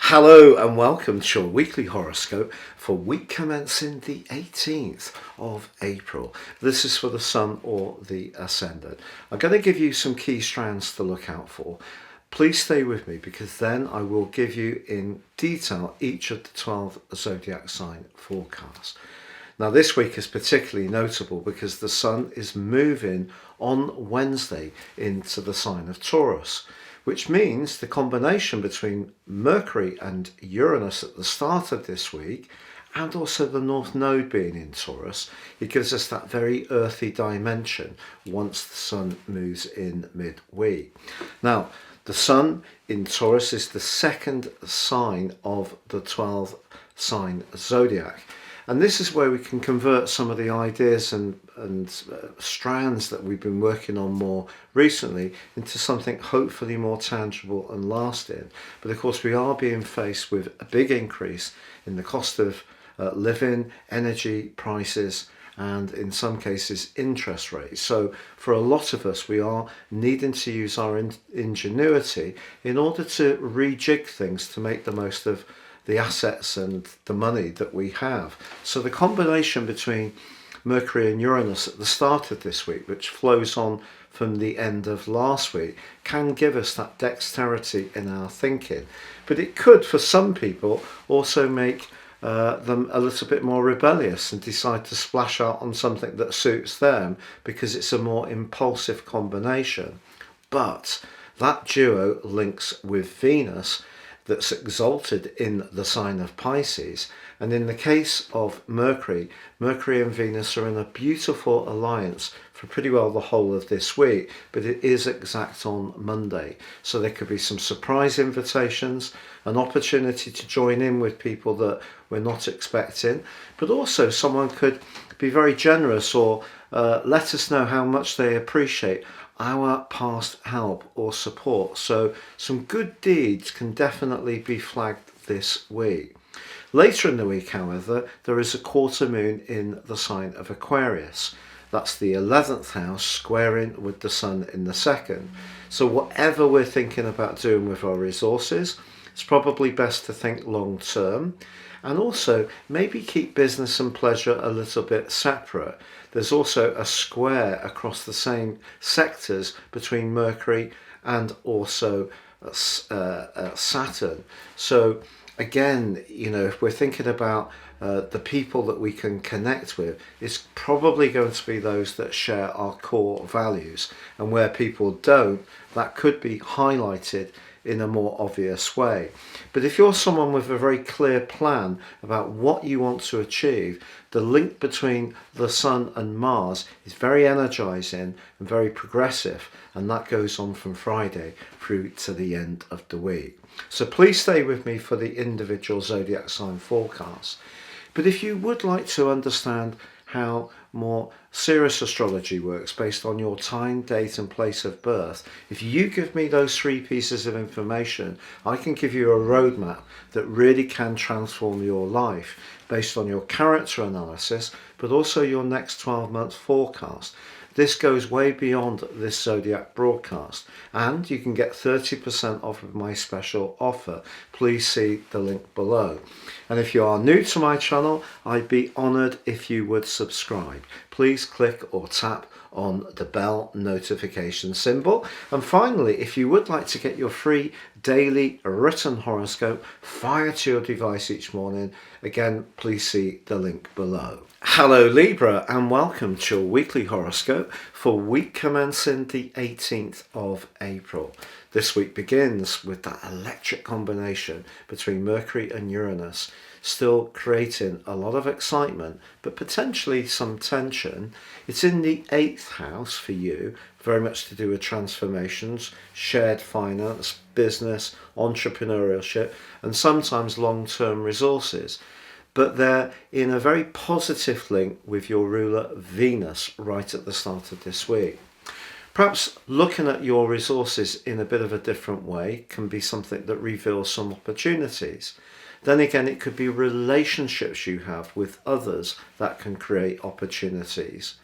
Hello and welcome to your weekly horoscope for week commencing the 18th of April. This is for the Sun or the Ascendant. I'm going to give you some key strands to look out for. Please stay with me because then I will give you in detail each of the 12 zodiac sign forecasts. Now this week is particularly notable because the Sun is moving on Wednesday into the sign of Taurus, which means the combination between Mercury and Uranus at the start of this week and also the North Node being in Taurus, it gives us that very earthy dimension once the Sun moves in midweek. Now, the Sun in Taurus is the second sign of the 12 sign zodiac. And this is where we can convert some of the ideas and strands that we've been working on more recently into something hopefully more tangible and lasting. But of course, we are being faced with a big increase in the cost of living, energy prices, and in some cases interest rates. So for a lot of us, we are needing to use our ingenuity in order to rejig things to make the most of the assets and the money that we have. So the combination between Mercury and Uranus at the start of this week, which flows on from the end of last week, can give us that dexterity in our thinking. But it could, for some people, also make them a little bit more rebellious and decide to splash out on something that suits them because it's a more impulsive combination. But that duo links with Venus that's exalted in the sign of Pisces, and in the case of Mercury and Venus are in a beautiful alliance for pretty well the whole of this week, but it is exact on Monday, so there could be some surprise invitations, an opportunity to join in with people that we're not expecting, but also someone could be very generous or let us know how much they appreciate our past help or support. So some good deeds can definitely be flagged this week. Later in the week, however, there is a quarter moon in the sign of Aquarius. That's the 11th house squaring with the Sun in the second. So whatever we're thinking about doing with our resources, it's probably best to think long term. And also maybe keep business and pleasure a little bit separate. There's also a square across the same sectors between Mercury and also Saturn. So again, if we're thinking about the people that we can connect with, it's probably going to be those that share our core values. And where people don't, that could be highlighted in a more obvious way. But if you're someone with a very clear plan about what you want to achieve, the link between the Sun and Mars is very energizing and very progressive, and that goes on from Friday through to the end of the week. So please stay with me for the individual zodiac sign forecast. But if you would like to understand how more serious astrology works based on your time, date and place of birth, if you give me those 3 pieces of information, I can give you a roadmap that really can transform your life based on your character analysis, but also your next 12-month forecast. This goes way beyond this Zodiac broadcast, and you can get 30% off of my special offer. Please see the link below. And if you are new to my channel, I'd be honoured if you would subscribe. Please click or tap on the bell notification symbol. And finally, if you would like to get your free daily written horoscope fired to your device each morning, again, please see the link below. Hello Libra, and welcome to your weekly horoscope for week commencing the 18th of April. This week begins with that electric combination between Mercury and Uranus, still creating a lot of excitement, but potentially some tension. It's in the 8th house for you, very much to do with transformations, shared finance, business, entrepreneurship, and sometimes long-term resources. But they're in a very positive link with your ruler Venus right at the start of this week. Perhaps looking at your resources in a bit of a different way can be something that reveals some opportunities. Then again, it could be relationships you have with others that can create opportunities.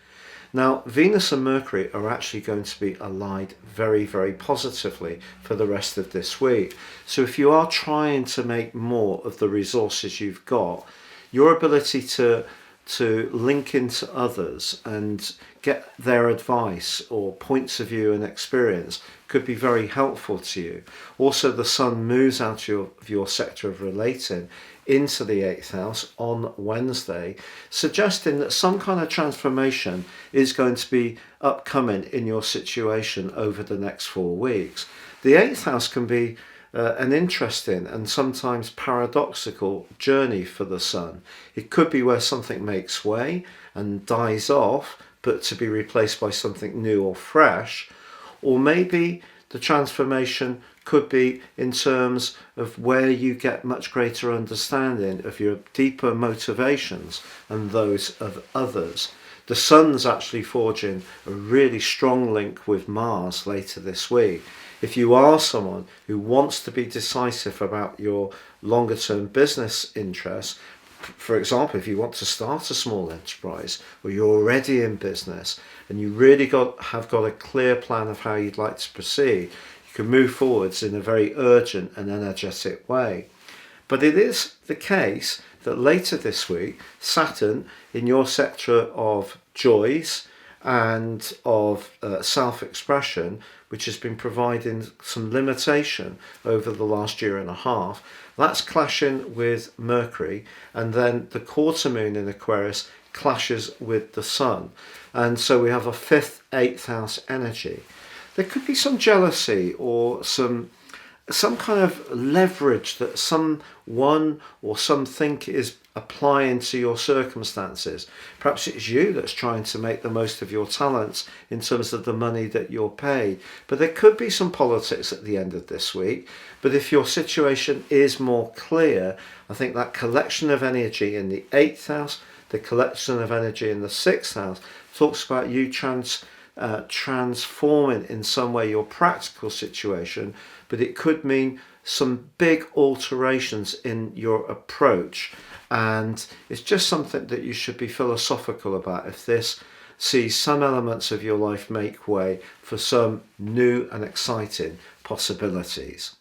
Now, Venus and Mercury are actually going to be aligned very, very positively for the rest of this week. So if you are trying to make more of the resources you've got, your ability to link into others and get their advice or points of view and experience could be very helpful to you. Also, the Sun moves out of your sector of relating into the 8th house on Wednesday, suggesting that some kind of transformation is going to be upcoming in your situation over the next 4 weeks. The 8th house can be an interesting and sometimes paradoxical journey for the Sun. It could be where something makes way and dies off, but to be replaced by something new or fresh, or maybe the transformation could be in terms of where you get much greater understanding of your deeper motivations and those of others. The Sun's actually forging a really strong link with Mars later this week. If you are someone who wants to be decisive about your longer term business interests, for example, if you want to start a small enterprise or you're already in business and you really have got a clear plan of how you'd like to proceed, you can move forwards in a very urgent and energetic way. But it is the case that later this week, Saturn in your sector of joys and of self-expression, which has been providing some limitation over the last year and a half, that's clashing with Mercury, and then the quarter moon in Aquarius clashes with the Sun, and so we have a 5th, 8th house energy. There could be some jealousy or some kind of leverage that someone or something is applying to your circumstances. Perhaps it's you that's trying to make the most of your talents in terms of the money that you're paid. But there could be some politics at the end of this week. But if your situation is more clear, I think that collection of energy in the 8th house, the collection of energy in the 6th house, talks about you transforming in some way your practical situation, but it could mean some big alterations in your approach, and it's just something that you should be philosophical about if this sees some elements of your life make way for some new and exciting possibilities.